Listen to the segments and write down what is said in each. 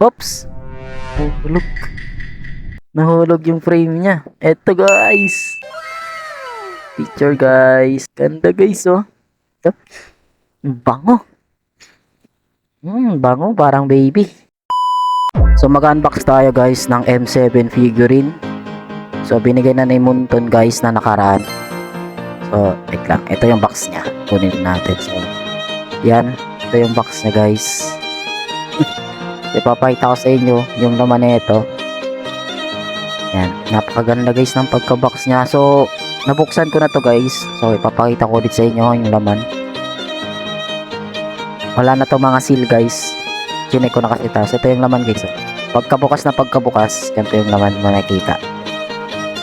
Oops! Nahulog. Nahulog yung frame niya. Eto guys. Picture guys. Ganda guys oh. Ito. Bango. Bango parang baby. So mag-unbox tayo guys ng M7 figurine. So binigay na ni Munton guys na nakaraan. So wait lang. Ito yung box niya. Kunin natin. So yan. Ito yung box niya guys. Ipapakita ko sa inyo yung laman na ito. Yan, napakaganda guys ng pagka-box niya. So, nabuksan ko na to guys. So, ipapakita ko ulit sa inyo yung laman. Wala na to mga seal guys. Chinek ko na kasi ito. So, ito yung laman guys. Pagkabukas na pagkabukas, ganito yung laman makikita.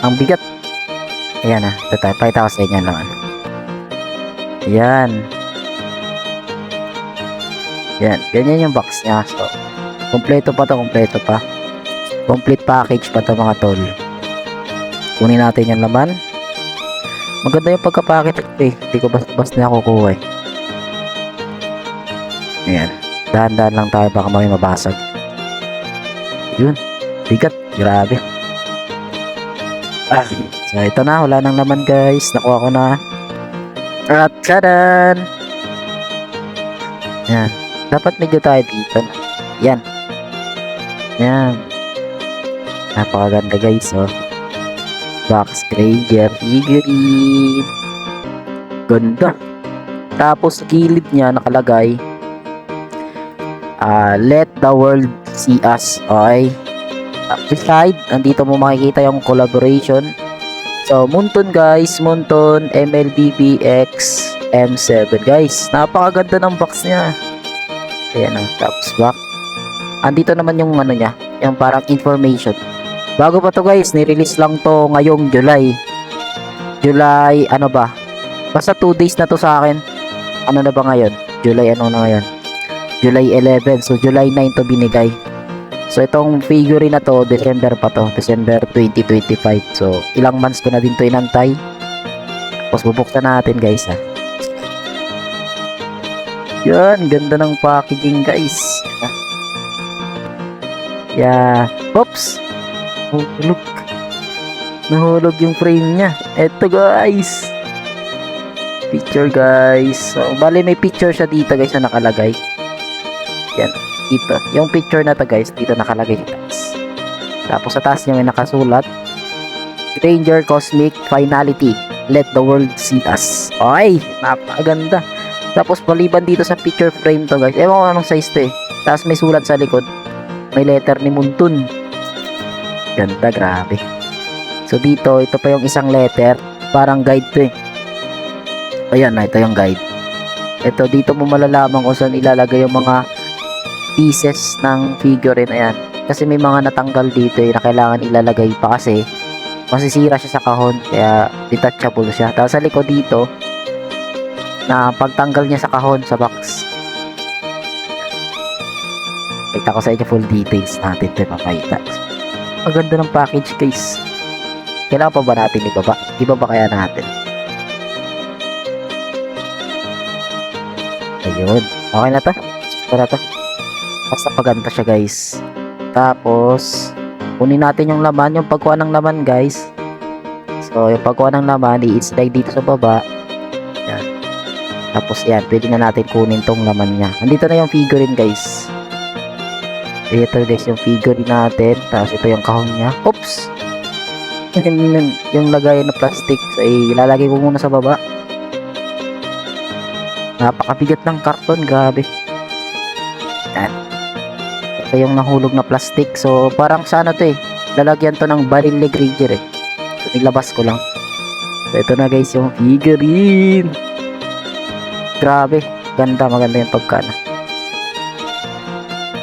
Ang bigat. Ayan ito tayo. Pakita ko sa inyo yung laman. Ayan. Yan, ganyan yung box niya. So, kompleto pa to, kompleto pa. Complete package pa to mga tol. Kunin natin yung laman. Maganda yung pagka-package eh. Hindi ko basta na kukuha eh. Ayan. Dahan-dahan lang tayo baka may mabasag. Yun. Bigat. Grabe. So ito na. Wala nang laman guys. Nakuha ko na. At tadan! Ayan. Dapat medyo tayo dito. Yan. Yan. Napakaganda guys oh. Box Granger figurine. Ganda. Tapos sa gilid niya nakalagay let the world see us. Okay. This side, nandito mo makikita yung collaboration. So Munton guys, Munton MLBBX M7 guys. Napakaganda ng box niya. Ayan tapos back. Andito naman yung ano niya, yung parang information. Bago pa to guys, ni-release lang to ngayong July. July, ano ba? Basta 2 days na to sa akin. Ano na ba ngayon? July, ano na ngayon? July 11. So, July 9 to binigay. So, itong figurine na to, December pa to. December 2025. So, ilang months ko na din to inantay. Tapos, bubuksan natin guys ha. Yan, ganda ng packaging guys. Yeah. Oops! Nahulog. Nahulog yung frame niya. Eto guys. Picture guys. So, bali may picture siya dito guys na nakalagay. Yan. Dito. Yung picture na to guys, dito nakalagay guys. Tapos sa taas niya may nakasulat. Granger Cosmic Finality. Let the world see us. Ay! Napakaganda. Tapos maliban dito sa picture frame to guys. Ewan ko anong size to eh. Tapos may sulat sa likod. May letter ni Munton. Ganda, grabe. So dito, ito pa yung isang letter. Parang guide to eh. Ayan na, ito yung guide. Ito, dito mo malalaman kung saan ilalagay yung mga pieces ng figurine. Ayan. Kasi may mga natanggal dito eh, na kailangan ilalagay pa kasi masisira siya sa kahon. Kaya detachable siya. Tapos sa likod dito, na pagtanggal niya sa kahon, sa box. Kita ko sa inyo full details natin ito ipapakita. Ang ganda ng package guys. Kailangan pa ba natin ibaba? Ibaba kaya natin? Ayun. Okay na to? Para to? Basta paganda siya guys. Tapos kunin natin yung laman. Yung pagkuha ng laman guys. So yung pagkuha ng laman i-slide dito sa baba. Yan. Tapos yan. Pwede na natin kunin tong laman nya. Andito na yung figurine guys. Ito guys yung figurine natin. Tapos ito yung kahon niya. Oops! Yung lagayan na plastic. So ilalagay ko muna sa baba. Napakabigat ng karton. Grabe. Yan. Ito yung nahulog na plastic. So parang sa ano to eh. Lalagyan to ng barrel leg Granger eh. So nilabas ko lang. So ito na guys yung figurine. Grabe. Ganda. Maganda yung pagkana.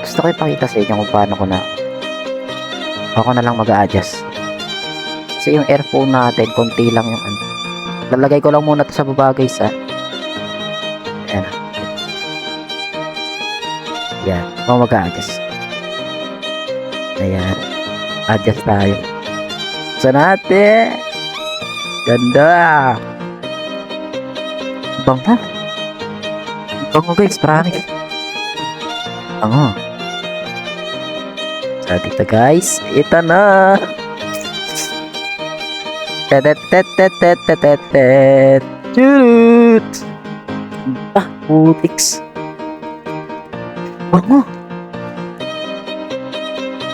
Gusto ko ipakita sa inyo kung paano ko na ako na lang mag-a-adjust kasi yung earphone natin konti lang yung ano. Lalagay ko lang muna to sa baba guys ha. Ayan. Ayan. Ako mag-a-adjust. Ayan. Adjust tayo. So natin. Ganda. Bango. Bango guys. Promise. Bango. So, dito guys, ito na. Tetet. Churut. Putiks. Bango.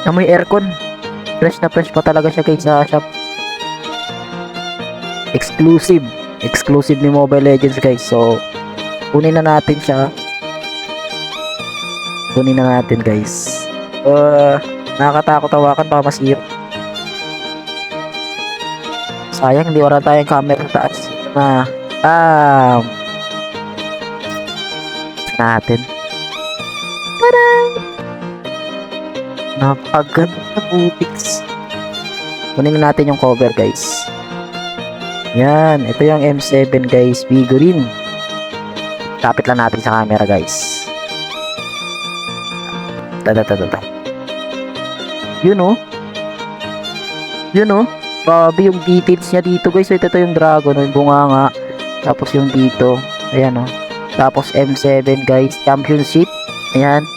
Amoy aircon. Fresh na fresh pa talaga siya guys sa shop. Exclusive ni Mobile Legends guys. So, kunin na natin siya. Kunin na natin guys. Nakakatakot tawakan baka masira. Sayang hindi wala tayong camera sa taas. Natin. Tarang! Napakaganda putiks. Kunin na natin yung cover guys. Yan, ito yung M7 guys, figurine. Kapit lang natin sa camera guys. Yun oh. Grabe yung details niya dito guys. Ito yung dragon, yung bunganga. Tapos yung dito, ayan oh. Tapos M7 guys, championship. Ayan.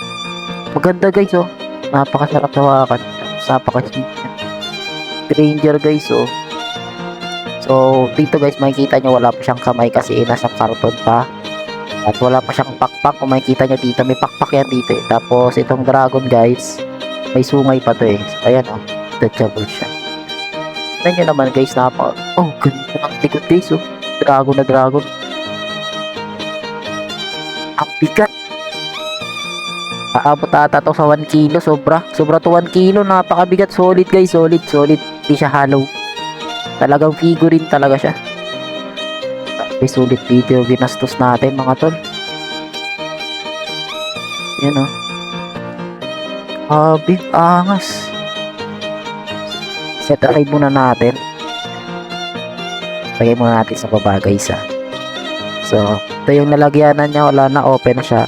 Maganda guys oh. Napakasarap tawakan. Napaka-sweet. Ranger guys oh. So, dito guys, makikita nyo wala pa siyang kamay kasi nasa karton pa. At wala pa siyang pakpak. Kung makikita nyo dito, may pakpak yan dito eh. Tapos, itong dragon guys, may sungay pa to eh. So, ayan oh, detachable siya. Tignan nyo naman guys, oh, ganda ng likod guys oh. Dragon na dragon. Ang bigat. Aabot ata to sa 1 kilo. Sobra to 1 kilo. Napakabigat. Solid guys, solid. Hindi siya hollow. Talagang figurine talaga siya. Okay, sulit video ginastos natin mga tol. Yan o. Big angas. Set aside muna natin. Lagay muna natin sa baba guys ha. So, ito yung nalagyanan niya. Wala na, open na siya.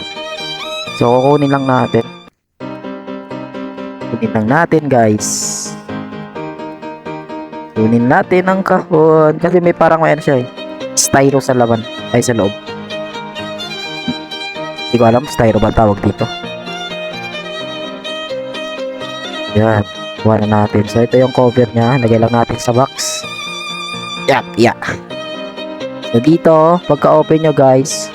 So, kukunin lang natin. Kunin lang natin guys. Kunin natin ang kahon. Kasi may parang may ano siya eh. Styro sa laman. Ay sa loob. Hindi ko alam. Styro ba tawag dito. Yan. Kuha na natin. So ito yung cover nya. Lagay lang natin sa box. Yeah. So dito. Pagka open nyo guys.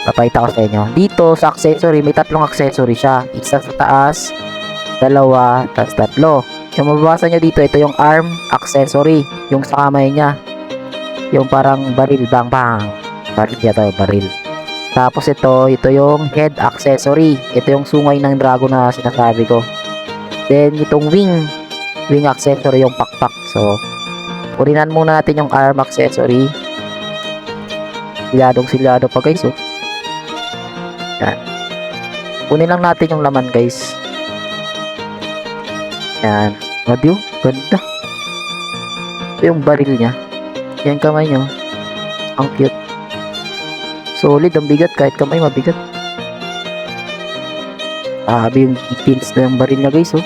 Papakita ko sa inyo. Dito sa accessory. May 3 accessory siya. Isa sa taas. 2. Tapos 3. Yung mababasa nyo dito, ito yung arm accessory. Yung sa kamay niya. Yung parang baril, bang. Baril yata, baril. Tapos ito yung head accessory. Ito yung sungay ng dragon na sinasabi ko. Then, itong wing accessory, yung pakpak. So, kurinan muna natin yung arm accessory. Silyadong pa guys, oh. Yan. Kunin lang natin yung laman guys. Yan. Adiyo, ganda. Ito yung baril niya. Yan kamay niya. Ang cute. Solid, ang bigat. Kahit kamay, mabigat. Sabi yung details na yung baril niya guys, oh.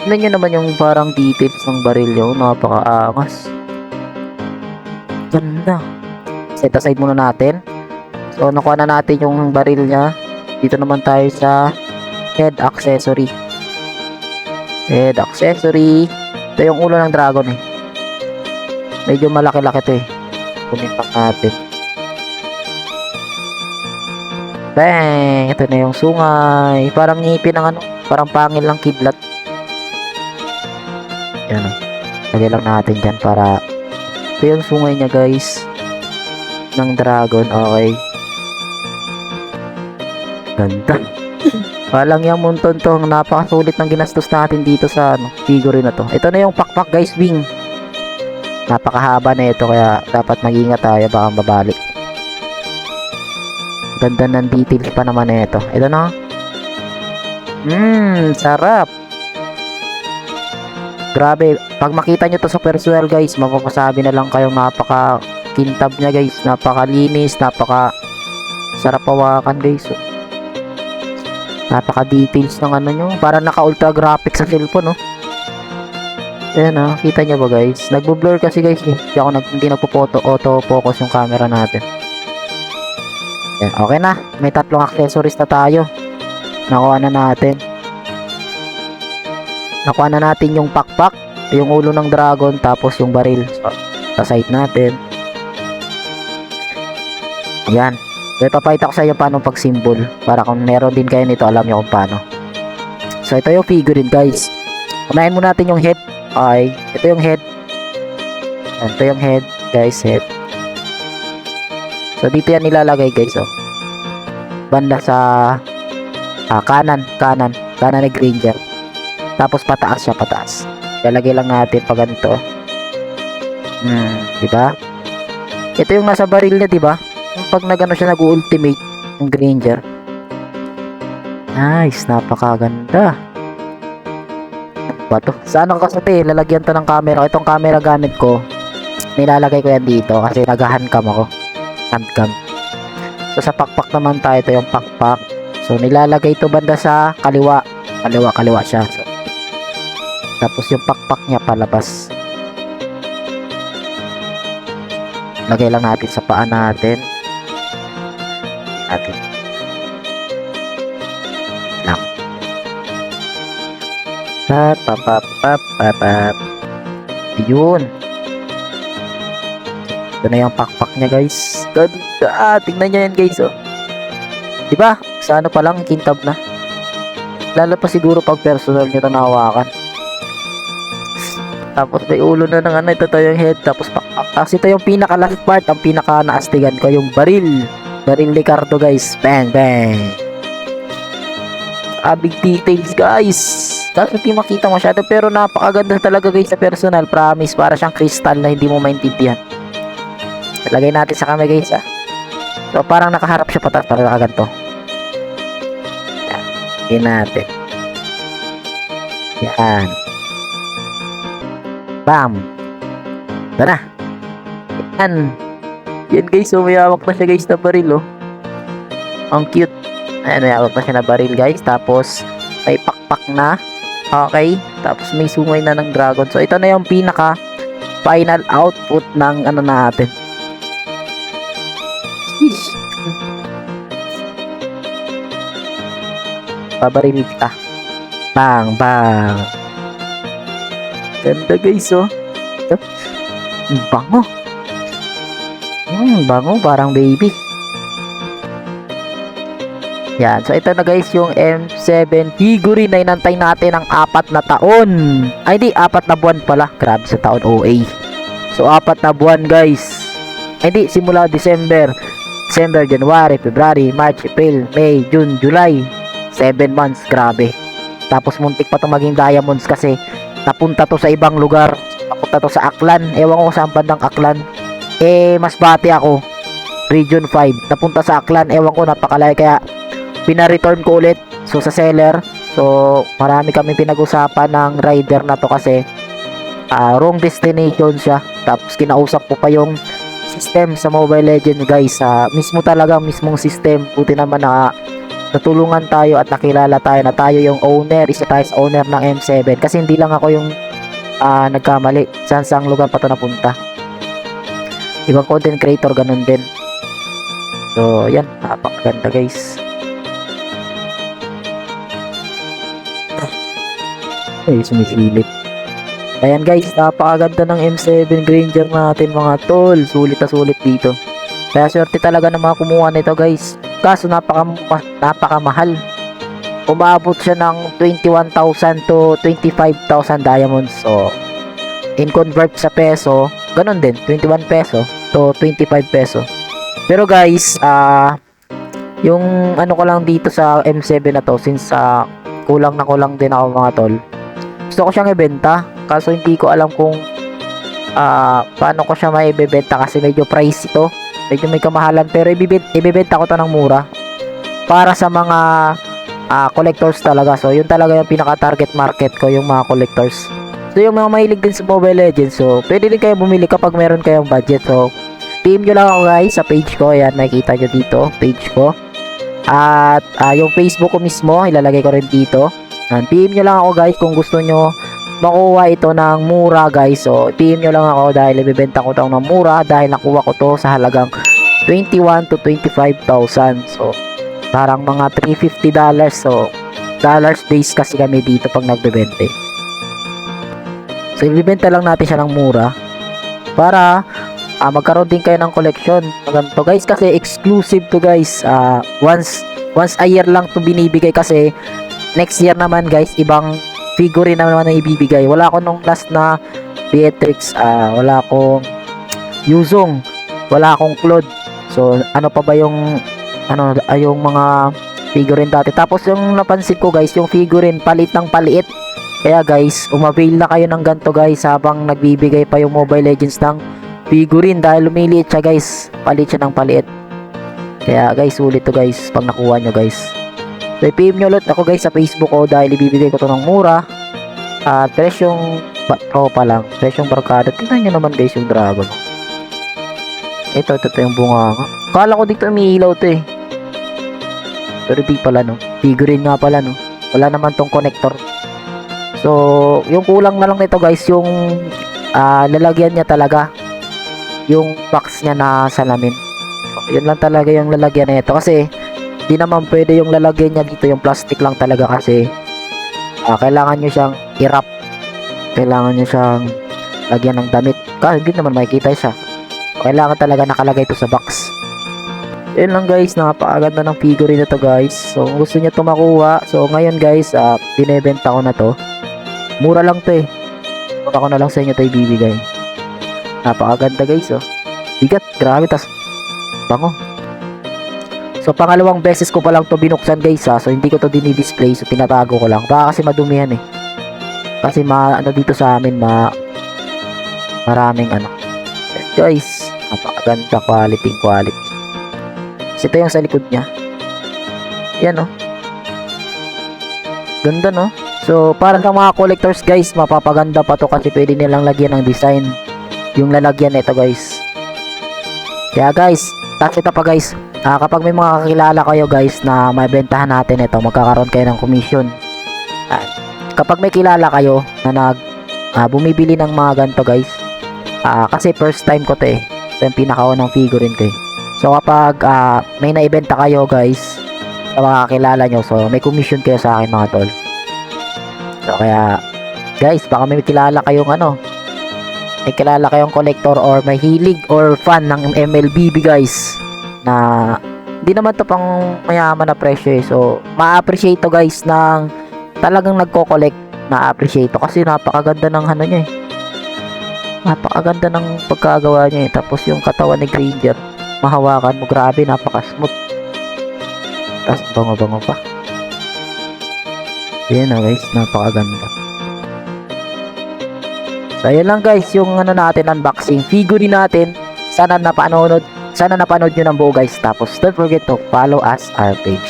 Tignan nyo naman yung parang details ng baril niya, oh. Napakaangas. Ganda. Set aside muna natin. So, nakuha na natin yung baril niya. Dito naman tayo sa head accessory. Head accessory. Ito yung ulo ng dragon eh. Medyo malaki-laki to eh. Kunin pa natin. Bang! Ito na yung sungay. Parang ngipin ng ano. Parang pangil ng kidlat. Yan o. Lagay lang natin dyan para ito yung sungay niya guys. Ng dragon. Okay. Ganda. Walang yung munton to. Napakasulit ng ginastos natin dito sa figurine na to. Ito na yung pakpak guys, wing. Napakahaba na ito kaya dapat mag-ingat tayo baka mabalik. Ganda ng details pa naman na ito. Ito na. Sarap. Grabe. Pag makita nyo to sa personal guys, mapapasabi na lang kayong napaka-kintab niya guys. Napakalinis. Sarap hawakan guys. Napaka-details ng ano nyo. Parang naka-ultra graphics sa cellphone, no? Ayan, ah. Kita nyo ba, guys? Nagbo-blur kasi, guys. Hindi nagpo-photo, auto-focus yung camera natin. Ayan, okay na. May 3 accessories na tayo. Nakuha na natin. Nakuha na natin yung pakpak, yung ulo ng dragon, tapos yung baril. So, sa side natin. Ayan. So, ipapakita ko sa inyo paano pag-symbol. Para kung meron din kayo nito, alam nyo kung paano. So, ito yung figurine, guys. Unahin mo natin yung head. Okay. Ito yung head. Ito yung head, guys. Head. So, dito yan nilalagay, guys. Oh. Banda sa kanan ni Granger. Tapos pataas siya, pataas. Lalagay lang natin pag ganito. Diba? Ito yung nasa baril niya, diba? Yung pag nagano siya nag-ultimate yung Granger. Nice, napakaganda. Ba to? Saan ang kasati? Lalagyan to ng camera. Itong camera gamit ko, nilalagay ko yan dito kasi nag-handcam ako. Handcam. So sa pakpak naman tayo, ito yung pakpak. So nilalagay ito banda sa kaliwa. Kaliwa siya. So, tapos yung pakpak niya palabas. Lagay lang natin sa paa natin. Lang. Yun. Ito na yung pakpak niya, guys. Ganda. Tingnan nyo yan, guys. Oh. Diba? Sa ano pa lang, kintab na. Lalo pa siguro pag personal nyo ito nahawakan. Tapos may ulo na ng ano. Ito yung head. Tapos pakpak. Tapos ito yung pinaka-last part. Ang pinaka-naastigan ko. Yung baril. Baril Ricardo, guys. Bang, bang. Big details, guys. Tapos hindi makita masyado. Pero napakaganda talaga, guys, sa personal. Promise. Para siyang crystal na hindi mo maintindihan. Lagay natin sa kamay, guys, ah. So, parang nakaharap siya patas para nakaganto. Yan. Lagay natin. Yan. Bam. Ito na. Yan. Yan, guys. So, may hawak na siya, guys, na baril, oh. Ang cute. Ayan, may hawak na siya na baril, guys. Tapos, may pakpak na. Okay. Tapos, may sungay na ng dragon. So, ito na yung pinaka final output ng ano natin. Pabaril kita. Bang, bang. Ganda, guys, oh. Ito. Bango. Bango, parang baby. Yan. So, ito na, guys, yung M7 figurine na inantay natin ng 4 na taon. Ay, di, 4 na buwan pala. Grabe sa taon, OA. So, 4 na buwan, guys. Ay, di, simula December, January, February, March, April, May, June, July. 7 months, grabe. Tapos muntik pa to maging diamonds kasi napunta to sa ibang lugar. Napunta to sa Aklan. Ewan ko saan bandang Aklan. Mas bati ako. Region 5. Napunta sa Aklan. Ewan ko, napakalayo. Kaya pina-return ko ulit. So sa seller. So marami kami pinag-usapan ng rider na to kasi wrong destination siya. Tapos kinausap ko pa yung system sa Mobile Legends, guys. Mismo talaga, mismong system. Buti naman na natulungan tayo at nakilala tayo na tayo yung owner, isa tayo sa owner ng M7 kasi hindi lang ako yung nagkamali. Saan lugar pa to napunta, ibang content creator ganun din. So yan, napakaganda, guys. Sumisilip. Ayan, guys, napakaganda ng M7 Granger natin, mga tol. Sulit na sulit dito. Kaya swerte talaga ng mga kumuha nito, guys. Kaso napakamahal. Umabot siya ng 21,000 to 25,000 diamonds. So, in convert sa peso, ganun din, 21 peso to 25 peso. Pero, guys, yung ano ko lang dito sa M7 na to, since kulang na kulang din ako, mga tol. Gusto ko siyang ibenta, kaso hindi ko alam kung paano ko siya maibebenta kasi medyo pricey to. Medyo may kamahalan, pero ibebenta ko to ng mura para sa mga collectors talaga. So yun talaga yung pinaka target market ko, yung mga collectors. So yung mga mahilig din sa Mobile Legends, so pwede din kayo bumili kapag meron kayong budget. So PM nyo lang ako, guys, sa page ko. Ayan, makikita nyo dito, page ko. At yung Facebook ko mismo, ilalagay ko rin dito. PM nyo lang ako, guys, kung gusto nyo makuha ito ng mura, guys. So PM nyo lang ako dahil ibebenta ko ito ng mura dahil nakuha ko to sa halagang 21 to 25,000. So Parang mga $350. So, dollars base kasi kami dito pag nagbebente. So, ibibenta lang natin siya ng mura para magkaroon din kayo ng collection. Ganito guys, kasi exclusive to guys. Once a year lang to binibigay kasi next year naman guys, ibang figurine naman ang ibibigay. Wala ako nung last na Beatrix, wala akong Yuzong, wala akong Claude. So, ano pa ba yung yung mga figurine dati. Tapos yung napansin ko guys, yung figurine palit ng paliit. Kaya guys, umavail na kayo ng ganito guys habang nagbibigay pa yung Mobile Legends ng figurine dahil lumiliit siya guys. Palit siya ng paliit. Kaya guys, sulit to guys pag nakuha nyo guys. So, i-PM nyo ulit ako guys sa Facebook ko dahil ibibigay ko to ng mura. At presyong tropa lang. Presyong barkada. Tingnan nyo naman guys yung dragon. Ito yung bunga nga. Kala ko dito umiilaw to eh. Pero di pala no. Figurine nga pala no. Wala naman tong connector. So, yung kulang na lang nito guys, yung lalagyan niya talaga. Yung box niya na salamin. So, yun lang talaga yung lalagyan nito. Kasi, di naman pwede yung lalagyan niya dito. Yung plastic lang talaga kasi kailangan nyo siyang i-wrap. Kailangan nyo siyang lagyan ng damit. Kasi hindi naman makikita siya. Kailangan talaga nakalagay ito sa box. Yun lang guys, napakaganda ng figurine na to guys. So kung gusto nyo ito makuha, so ngayon guys, binebenta ko na to. Mura lang to eh. Mura ko na lang sa inyo ito ibibigay. Napakaganda guys oh. Bigat, grabe, tas bango. So pangalawang beses ko pa lang to binuksan guys so hindi ko to dinidisplay, so tinatago ko lang. Baka kasi madumihan eh. Kasi dito sa amin maraming guys, napakaganda, quality. Kasi ito yung sa likod niya. Yan oh. Ganda no. So para sa mga collectors guys, mapapaganda pa to kasi pwede nilang lagyan ng design yung lalagyan nito guys. Kaya guys, tapos ito pa guys, kapag may mga kakilala kayo guys na mabentahan natin ito, magkakaroon kayo ng commission. Kapag may kilala kayo na bumibili ng mga ganito guys, kasi first time ko to eh. Ito yung pinakaunang figurine ko eh. So kapag may naibenta kayo guys sa mga kakilala nyo, so may commission kayo sa akin mga tol. So kaya guys, baka may kilala kayong may kilala kayong collector or may hilig or fan ng MLBB guys na hindi naman to pang mayaman na presyo eh. So ma-appreciate to guys ng talagang nagko-collect. Na-appreciate to kasi napakaganda ng niya eh. Napakaganda ng pagkagawa niya eh. Tapos yung katawan ni Granger, mahawakan mo, grabe, napaka-smooth. Tapos bango-bango pa. Yan na guys, napakaganda. So ayun lang guys, yung natin unboxing figurine natin. Sana napanood nyo ng buo guys. Tapos don't forget to follow us our page.